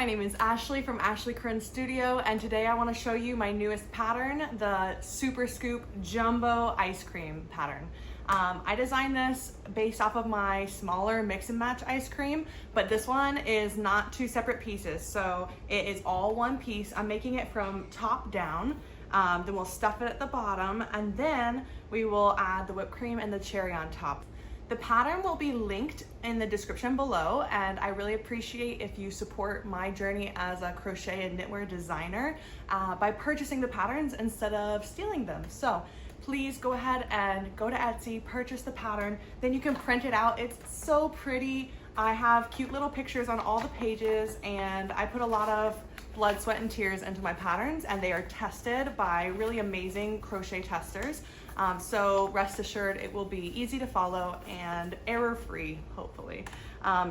my name is Ashley from Ashley Corinne Studio, and today I want to show you my newest pattern, the Super Scoop Jumbo Ice Cream pattern. I designed this based off of my smaller mix and match ice cream, but this one is not two separate pieces, so it is all one piece. I'm making it from top down, then we'll stuff it at the bottom, and then we will add the whipped cream and the cherry on top. The pattern will be linked in the description below, and I really appreciate if you support my journey as a crochet and knitwear designer by purchasing the patterns instead of stealing them. So please go ahead and go to Etsy, purchase the pattern, then you can print it out. It's so pretty. I have cute little pictures on all the pages, and I put a lot of blood, sweat, and tears into my patterns, and they are tested by really amazing crochet testers. So rest assured it will be easy to follow and error-free, hopefully.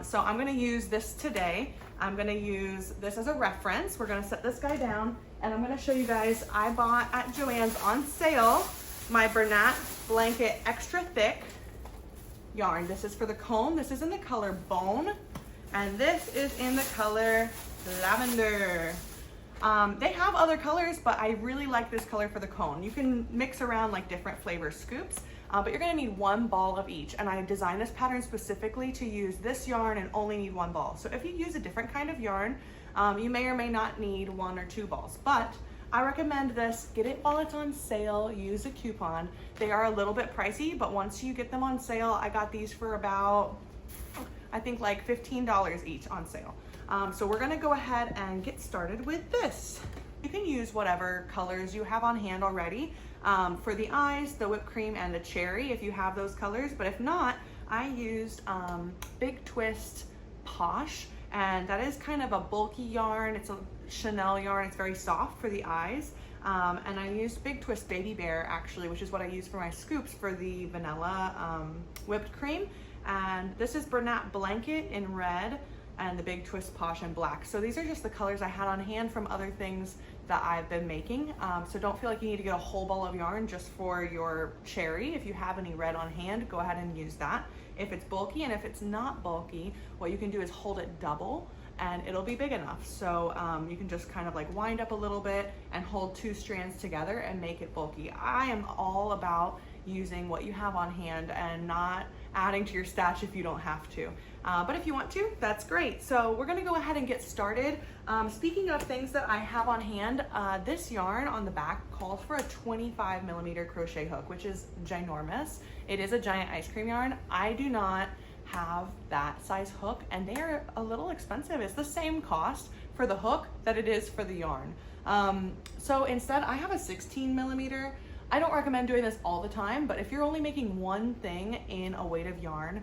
So I'm gonna use this today. I'm gonna use this as a reference. We're gonna set this guy down, and I'm gonna show you guys, I bought at Joann's on sale my Bernat Blanket Extra Thick yarn. This is for the comb. This is in the color Bone, and this is in the color Lavender. They have other colors, but I really like this color for the cone. You can mix around like different flavor scoops, but you're gonna need one ball of each. And I designed this pattern specifically to use this yarn and only need one ball. So if you use a different kind of yarn, you may or may not need one or two balls, but I recommend this. Get it while it's on sale, use a coupon. They are a little bit pricey, but once you get them on sale, I got these for about, I think like $15 each on sale. So we're gonna go ahead and get started with this. You can use whatever colors you have on hand already. For the eyes, the whipped cream, and the cherry, if you have those colors, but if not, I used Big Twist Posh, and that is kind of a bulky yarn. It's a Chanel yarn, it's very soft for the eyes. And I used Big Twist Baby Bear actually, which is what I use for my scoops for the vanilla whipped cream. And this is Bernat Blanket in red, and the Big Twist Posh in black. So these are just the colors I had on hand from other things that I've been making. So don't feel like you need to get a whole ball of yarn just for your cherry. If you have any red on hand, go ahead and use that. If it's bulky, and if it's not bulky, what you can do is hold it double and it'll be big enough. So you can just kind of like wind up a little bit and hold two strands together and make it bulky. I am all about using what you have on hand and not adding to your stash if you don't have to. But if you want to, that's great. So we're gonna go ahead and get started. Speaking of things that I have on hand, this yarn on the back calls for a 25mm crochet hook, which is ginormous. It is a giant ice cream yarn. I do not have that size hook, and they are a little expensive. It's the same cost for the hook that it is for the yarn. So instead I have a 16mm. I don't recommend doing this all the time, but if you're only making one thing in a weight of yarn,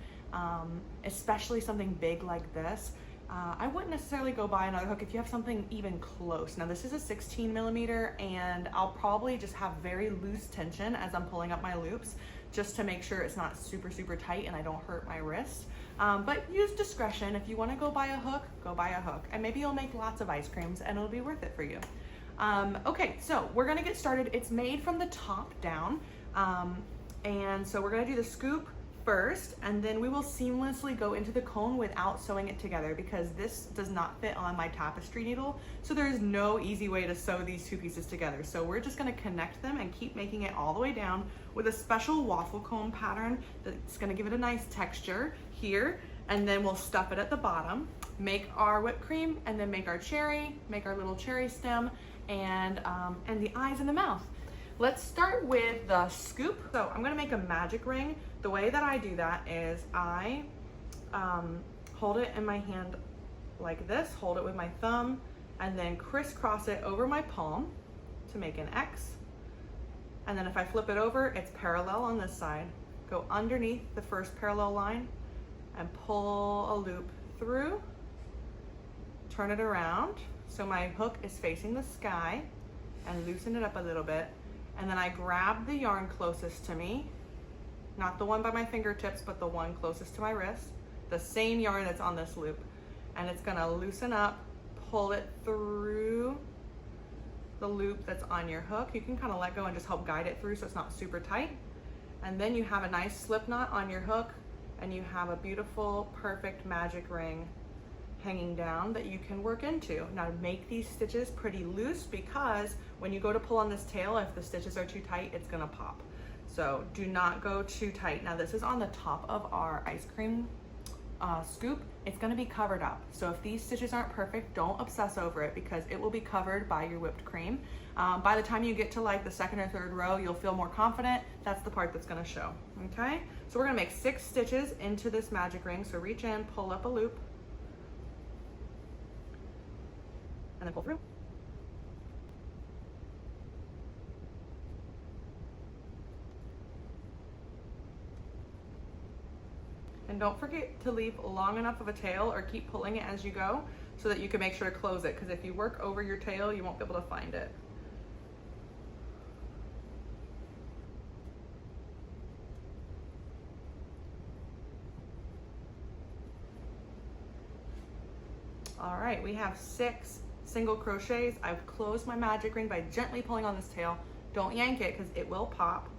especially something big like this, I wouldn't necessarily go buy another hook if you have something even close. Now this is a 16mm, and I'll probably just have very loose tension as I'm pulling up my loops, just to make sure it's not super, super tight and I don't hurt my wrist. But use discretion. If you wanna go buy a hook, go buy a hook. And maybe you'll make lots of ice creams and it'll be worth it for you. Okay, so we're gonna get started. It's made from the top down. And so we're gonna do the scoop first, and then we will seamlessly go into the cone without sewing it together, because this does not fit on my tapestry needle. So there is no easy way to sew these two pieces together. So we're just gonna connect them and keep making it all the way down with a special waffle comb pattern that's gonna give it a nice texture here. And then we'll stuff it at the bottom, make our whipped cream, and then make our cherry, make our little cherry stem, and the eyes and the mouth. Let's start with the scoop. So I'm gonna make a magic ring. The way that I do that is I hold it in my hand like this, hold it with my thumb, and then crisscross it over my palm to make an X. And then if I flip it over, it's parallel on this side. Go underneath the first parallel line and pull a loop through, turn it around so my hook is facing the sky, and loosen it up a little bit. And then I grab the yarn closest to me, not the one by my fingertips, but the one closest to my wrist, the same yarn that's on this loop. And it's gonna loosen up, pull it through the loop that's on your hook. You can kind of let go and just help guide it through so it's not super tight. And then you have a nice slip knot on your hook, and you have a beautiful, perfect magic ring hanging down that you can work into. Now make these stitches pretty loose, because when you go to pull on this tail, if the stitches are too tight, it's gonna pop. So do not go too tight. Now this is on the top of our ice cream scoop. It's gonna be covered up. So if these stitches aren't perfect, don't obsess over it, because it will be covered by your whipped cream. By the time you get to like the second or third row, you'll feel more confident. That's the part that's gonna show, okay? So we're gonna make 6 stitches into this magic ring. So reach in, pull up a loop, and then pull through. And don't forget to leave long enough of a tail, or keep pulling it as you go, so that you can make sure to close it, because if you work over your tail, you won't be able to find it. All right, we have 6 single crochets. I've closed my magic ring by gently pulling on this tail. Don't yank it, because it will pop.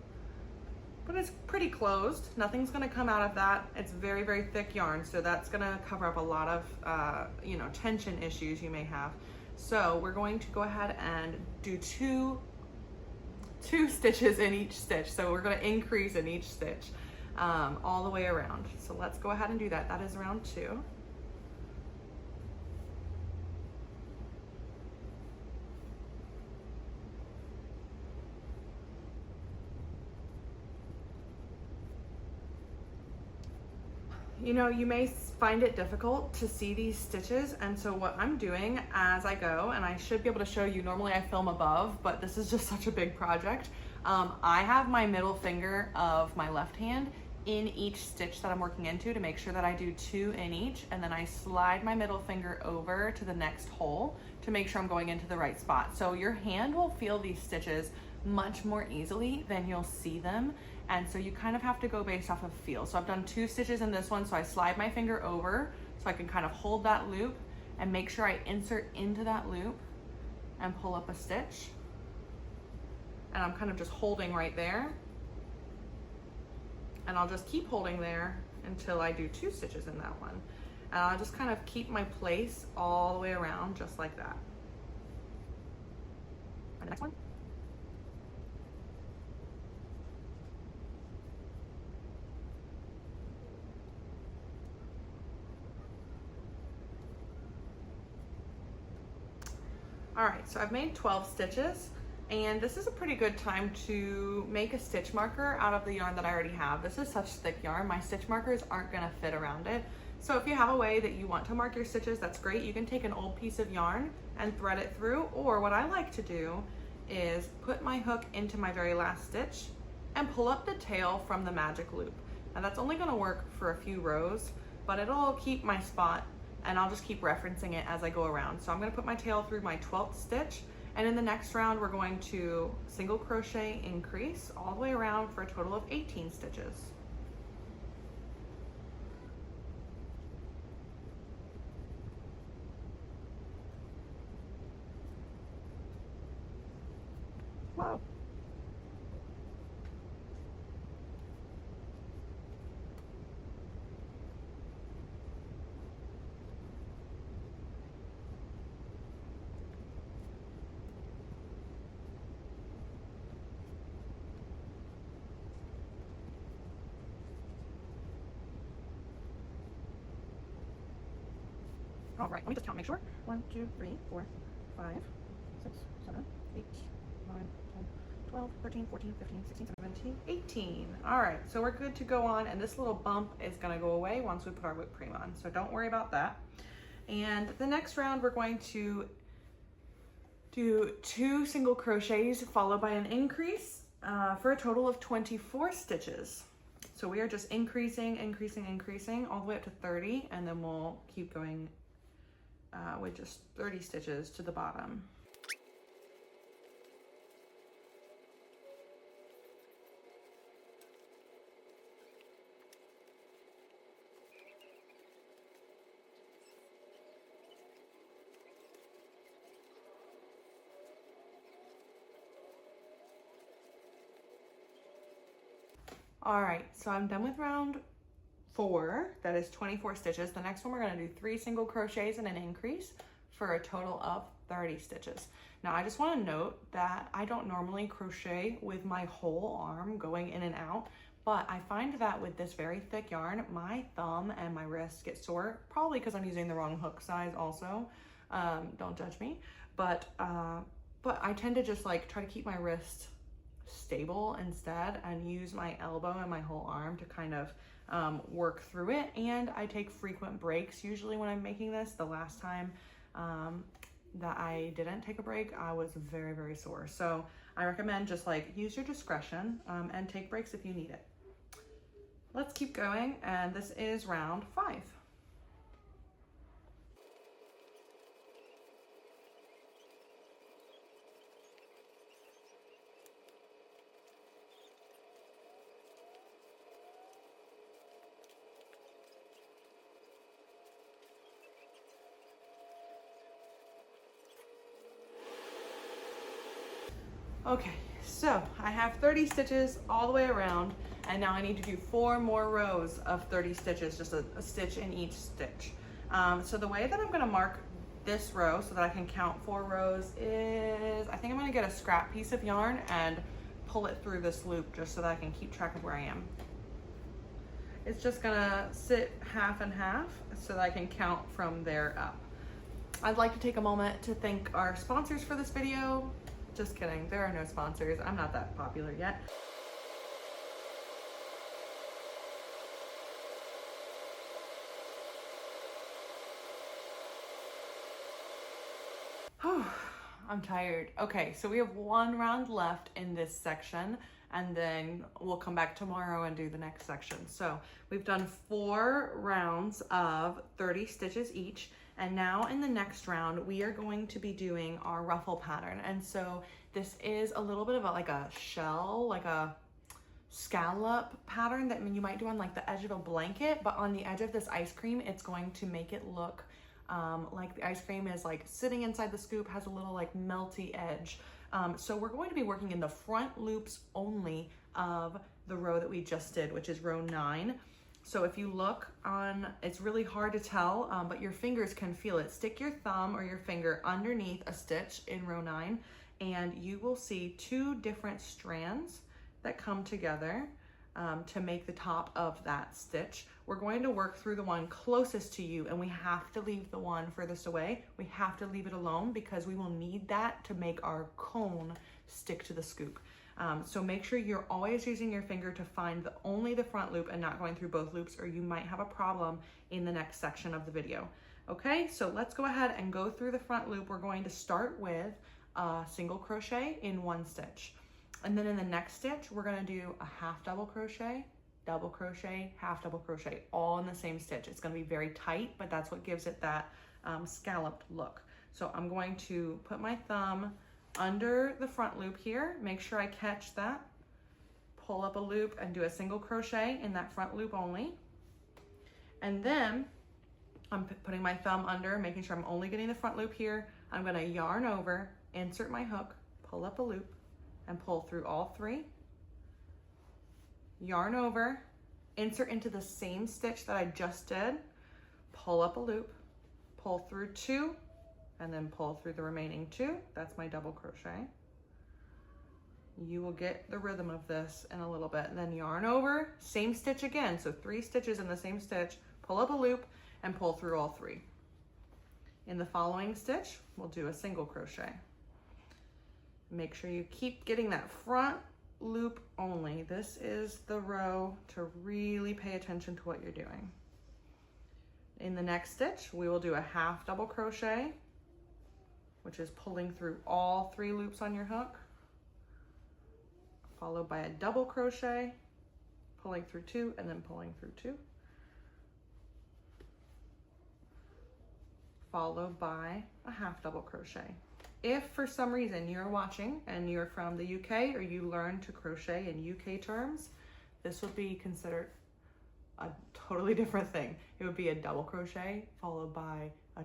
But it's pretty closed. Nothing's gonna come out of that. It's very, very thick yarn, so that's gonna cover up a lot of tension issues you may have. So we're going to go ahead and do two stitches in each stitch. So we're gonna increase in each stitch all the way around. So let's go ahead and do that. That is round 2. You know, you may find it difficult to see these stitches, and so what I'm doing as I go, and I should be able to show you, normally I film above, but this is just such a big project. I have my middle finger of my left hand in each stitch that I'm working into, to make sure that I do 2 in each, and then I slide my middle finger over to the next hole to make sure I'm going into the right spot. So your hand will feel these stitches much more easily than you'll see them, and so you kind of have to go based off of feel. So I've done 2 stitches in this one, so I slide my finger over so I can kind of hold that loop and make sure I insert into that loop and pull up a stitch, and I'm kind of just holding right there, and I'll just keep holding there until I do 2 stitches in that one, and I'll just kind of keep my place all the way around, just like that. And the next one. All right, so I've made 12 stitches, and this is a pretty good time to make a stitch marker out of the yarn that I already have. This is such thick yarn, my stitch markers aren't gonna fit around it. So if you have a way that you want to mark your stitches, that's great. You can take an old piece of yarn and thread it through, or what I like to do is put my hook into my very last stitch and pull up the tail from the magic loop. Now that's only gonna work for a few rows, but it'll keep my spot, and I'll just keep referencing it as I go around. So I'm gonna put my tail through my 12th stitch, and in the next round, we're going to single crochet increase all the way around for a total of 18 stitches. Wow. All right, let me just count, make sure. 1, 2, 3, 4, 5, 6, 7, 8, 9, 10, 12, 13, 14, 15, 16, 17, 18. All right, so we're good to go on, and this little bump is gonna go away once we put our whipped cream on, so don't worry about that. And the next round, we're going to do 2 single crochets followed by an increase for a total of 24 stitches. So we are just increasing all the way up to 30, and then we'll keep going with just 30 stitches to the bottom. All right, so I'm done with round 4, that is 24 stitches. The next one we're gonna do 3 single crochets and an increase for a total of 30 stitches. Now I just wanna note that I don't normally crochet with my whole arm going in and out, but I find that with this very thick yarn, my thumb and my wrist get sore, probably because I'm using the wrong hook size also. Don't judge me, but I tend to just like try to keep my wrist stable instead and use my elbow and my whole arm to kind of work through it. And I take frequent breaks usually when I'm making this. The last time that I didn't take a break, I was very, very sore. So I recommend just like use your discretion and take breaks if you need it. Let's keep going, and this is round 5. Okay, so I have 30 stitches all the way around, and now I need to do 4 more rows of 30 stitches, just a stitch in each stitch. So the way that I'm gonna mark this row so that I can count 4 rows is, I think I'm gonna get a scrap piece of yarn and pull it through this loop just so that I can keep track of where I am. It's just gonna sit half and half so that I can count from there up. I'd like to take a moment to thank our sponsors for this video. Just kidding, there are no sponsors. I'm not that popular yet. I'm tired. Okay, so we have 1 round left in this section, and then we'll come back tomorrow and do the next section. So we've done 4 rounds of 30 stitches each. And now in the next round, we are going to be doing our ruffle pattern. And so this is a little bit of like a shell, like a scallop pattern that you might do on like the edge of a blanket, but on the edge of this ice cream, it's going to make it look like the ice cream is like sitting inside the scoop, has a little like melty edge. So we're going to be working in the front loops only of the row that we just did, which is row 9. So if you look on, it's really hard to tell, but your fingers can feel it. Stick your thumb or your finger underneath a stitch in row 9, and you will see 2 different strands that come together to make the top of that stitch. We're going to work through the one closest to you, and we have to leave the one furthest away. We have to leave it alone because we will need that to make our cone stick to the scoop. So make sure you're always using your finger to find only the front loop and not going through both loops, or you might have a problem in the next section of the video. Okay, so let's go ahead and go through the front loop. We're going to start with a single crochet in 1 stitch. And then in the next stitch, we're gonna do a half double crochet, half double crochet, all in the same stitch. It's gonna be very tight, but that's what gives it that scalloped look. So I'm going to put my thumb under the front loop here, make sure I catch that, pull up a loop and do a single crochet in that front loop only. And then I'm putting my thumb under, making sure I'm only getting the front loop here. I'm gonna yarn over, insert my hook, pull up a loop, and pull through all 3. Yarn over, insert into the same stitch that I just did, pull up a loop, pull through 2, and then pull through the remaining 2. That's my double crochet. You will get the rhythm of this in a little bit. And then yarn over, same stitch again. So 3 stitches in the same stitch, pull up a loop and pull through all 3. In the following stitch, we'll do a single crochet. Make sure you keep getting that front loop only. This is the row to really pay attention to what you're doing. In the next stitch, we will do a half double crochet, which is pulling through all 3 loops on your hook, followed by a double crochet, pulling through 2, and then pulling through 2, followed by a half double crochet. If for some reason you're watching and you're from the UK or you learn to crochet in UK terms, this would be considered a totally different thing. It would be a double crochet followed by a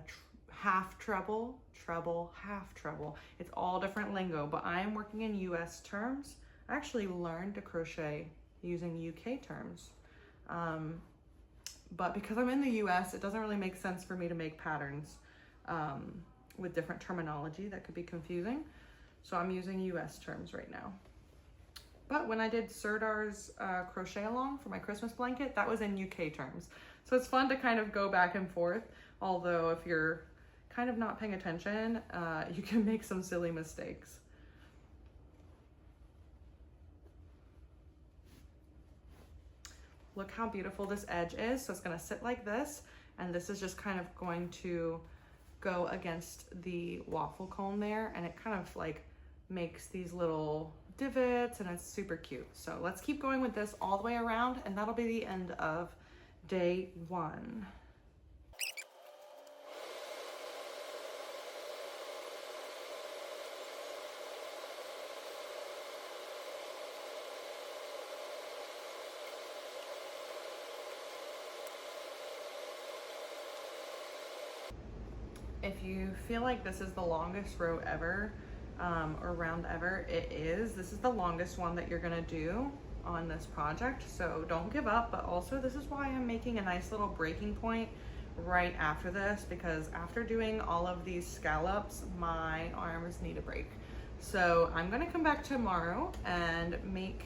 half treble, treble, half treble. It's all different lingo, but I am working in US terms. I actually learned to crochet using UK terms. but because I'm in the US, it doesn't really make sense for me to make patterns with different terminology that could be confusing. So I'm using US terms right now. But when I did Serdar's crochet along for my Christmas blanket, that was in UK terms. So it's fun to kind of go back and forth, although if you're kind of not paying attention, you can make some silly mistakes. Look how beautiful this edge is. So it's gonna sit like this, and this is just kind of going to go against the waffle cone there, and it kind of like makes these little divots, and it's super cute. So let's keep going with this all the way around, and that'll be the end of day 1. If you feel like this is the longest row ever, or round ever, it is. This is the longest one that you're gonna do on this project, so don't give up. But also, this is why I'm making a nice little breaking point right after this, because after doing all of these scallops, my arms need a break. So I'm gonna come back tomorrow and make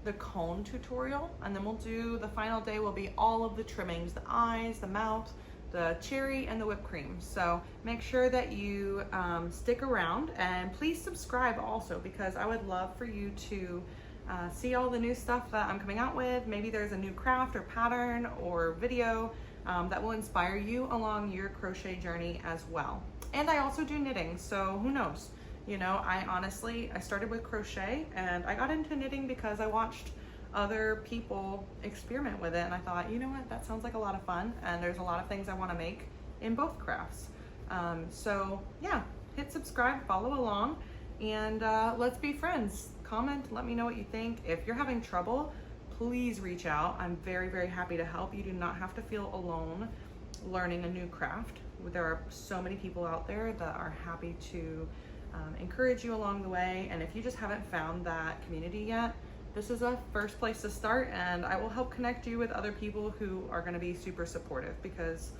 the cone tutorial, and then we'll do, the final day will be all of the trimmings, the eyes, the mouth, the cherry, and the whipped cream. So make sure that you stick around, and please subscribe also, because I would love for you to see all the new stuff that I'm coming out with. Maybe there's a new craft or pattern or video that will inspire you along your crochet journey as well. And I also do knitting, so who knows? You know, I started with crochet, and I got into knitting because I watched other people experiment with it, and I thought, you know what, that sounds like a lot of fun, and there's a lot of things I want to make in both crafts. So yeah, hit subscribe, follow along, and let's be friends. Comment, let me know what you think. If you're having trouble, please reach out. I'm very, very happy to help. You do not have to feel alone learning a new craft. There are so many people out there that are happy to encourage you along the way, and if you just haven't found that community yet, this is a first place to start, and I will help connect you with other people who are going to be super supportive, because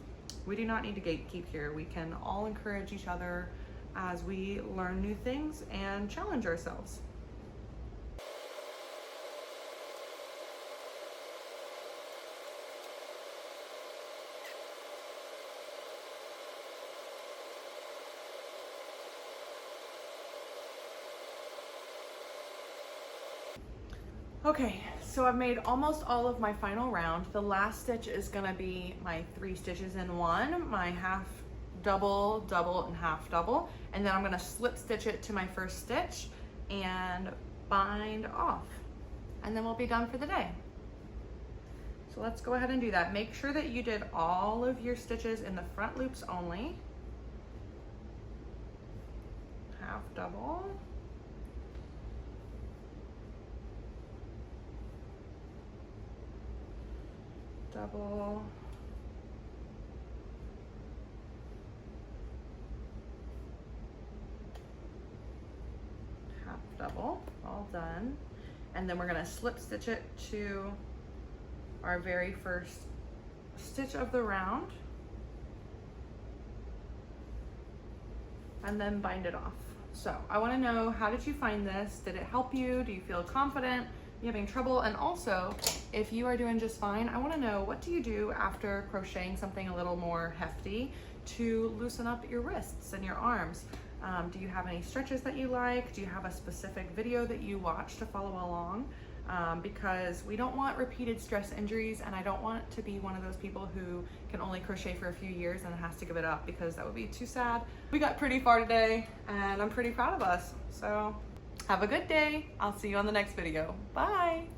we do not need to gatekeep here. We can all encourage each other as we learn new things and challenge ourselves. Okay, so I've made almost all of my final round. The last stitch is gonna be my 3 stitches in 1, my half double, double, and half double, and then I'm gonna slip stitch it to my first stitch and bind off, and then we'll be done for the day. So let's go ahead and do that. Make sure that you did all of your stitches in the front loops only. Half double. Double, half double, all done. And then we're gonna slip stitch it to our very first stitch of the round, and then bind it off. So I wanna know, how did you find this? Did it help you? Do you feel confident? You having trouble? And also, if you are doing just fine, I want to know, what do you do after crocheting something a little more hefty to loosen up your wrists and your arms? Do you have any stretches that you like? Do you have a specific video that you watch to follow along? Because we don't want repeated stress injuries, and I don't want to be one of those people who can only crochet for a few years and has to give it up, because that would be too sad. We got pretty far today, and I'm pretty proud of us. So have a good day. I'll see you on the next video. Bye.